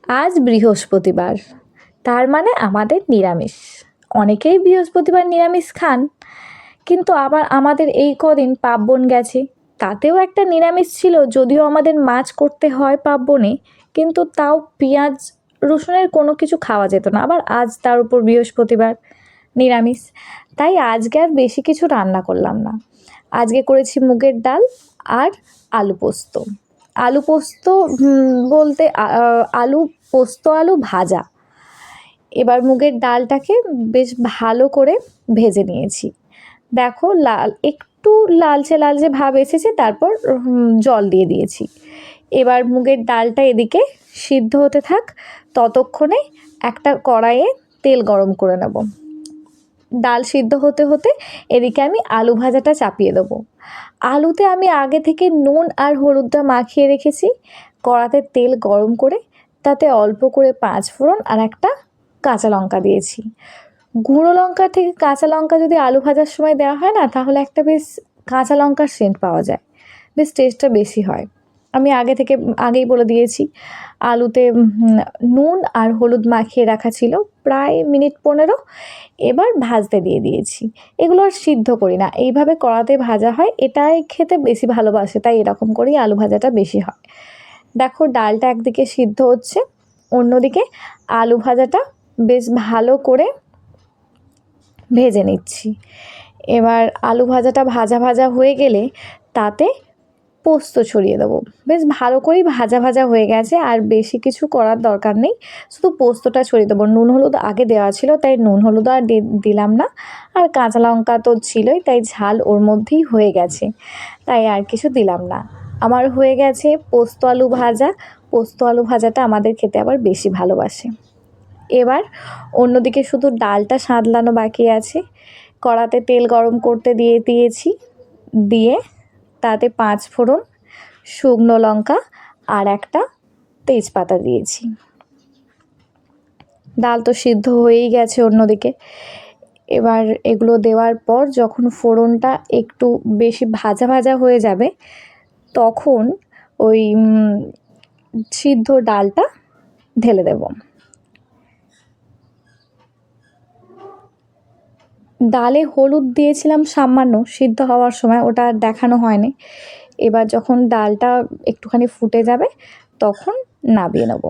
আজ বৃহস্পতিবার, তার মানে আমাদের নিরামিষ। অনেকেই বৃহস্পতিবার নিরামিষ খান, কিন্তু আবার আমাদের এই কদিন পার্বণ গেছে, তাতেও একটা নিরামিষ ছিল। যদিও আমাদের মাছ করতে হয় পার্বণে, কিন্তু তাও পেঁয়াজ রসুনের কোনো কিছু খাওয়া যেত না। আবার আজ তার উপর বৃহস্পতিবার, নিরামিষ। তাই আজকে আর বেশি কিছু রান্না করলাম না। আজকে করেছি মুগের ডাল আর আলু পোস্ত। আলু পোস্ত বলতে আলু পোস্ত, আলু ভাজা। এবার মুগের ডালটাকে বেশ ভালো করে ভেজে নিয়েছি। দেখো একটু লালচে লালচে ভাব এসেছে, তারপর জল দিয়ে দিয়েছি। এবার মুগের ডালটা এদিকে সিদ্ধ হতে থাক, ততক্ষণে একটা কড়াইয়ে তেল গরম করে নেব। ডাল সিদ্ধ হতে হতে এদিকে আমি আলু ভাজাটা চাপিয়ে দেবো। আলুতে আমি আগে থেকে নুন আর হলুদটা মাখিয়ে রেখেছি। কড়াতে তেল গরম করে তাতে অল্প করে 5 ফোড়ন আর একটা কাঁচা লঙ্কা দিয়েছি। গুঁড়ো লঙ্কা থেকে কাঁচা লঙ্কা যদি আলু ভাজার সময় দেওয়া হয় না, তাহলে একটা বেশ কাঁচা লঙ্কার সেন্ট পাওয়া যায়, বেশ টেস্টটা বেশি হয়। আমি আগেই বলে দিয়েছি। আলুতে নুন আর হলুদ মাখিয়ে রাখা ছিল প্রায় মিনিট 15। এবার ভাজতে দিয়ে দিয়েছি। এগুলো আর সিদ্ধ করি না, এইভাবে কড়াতে ভাজা হয়, এটাই খেতে বেশি ভালোবাসে, তাই এরকম করেই আলু ভাজাটা বেশি হয়। দেখো ডালটা একদিকে সিদ্ধ হচ্ছে, অন্যদিকে আলু ভাজাটা বেশ ভালো করে ভেজে নিচ্ছি। এবার আলু ভাজাটা ভাজা ভাজা হয়ে গেলে তাতে পোস্ত ছড়িয়ে দেবো। বেশ ভালো করেই ভাজা ভাজা হয়ে গেছে, আর বেশি কিছু করার দরকার নেই, শুধু পোস্তটা ছড়িয়ে দেবো। নুন হলুদ আগে দেওয়া ছিল, তাই নুন হলুদ আর দিলাম না। আর কাঁচা লঙ্কা তো ছিলই, তাই ঝাল ওর মধ্যেই হয়ে গেছে, তাই আর কিছু দিলাম না। আমার হয়ে গেছে পোস্ত আলু ভাজা। পোস্ত আলু ভাজাটা আমাদের খেতে আবার বেশি ভালোবাসে। এবার অন্যদিকে শুধু ডালটা সাঁতলানো বাকি আছে। কড়াতে তেল গরম করতে দিয়েছি, দিয়ে তাতে 5 ফোড়ন, শুকনো লঙ্কা আর একটা তেজপাতা দিয়েছি। ডাল তো সিদ্ধ হয়েই গেছে অন্যদিকে। এবার এগুলো দেওয়ার পর যখন ফোড়নটা একটু বেশি ভাজা ভাজা হয়ে যাবে, তখন ওই সিদ্ধ ডালটা ঢেলে দেব। ডালে হলুদ দিয়েছিলাম সামান্য সিদ্ধ হওয়ার সময়, ওটা দেখানো হয়নি। এবার যখন ডালটা একটুখানি ফুটে যাবে, তখন নামিয়ে নেব।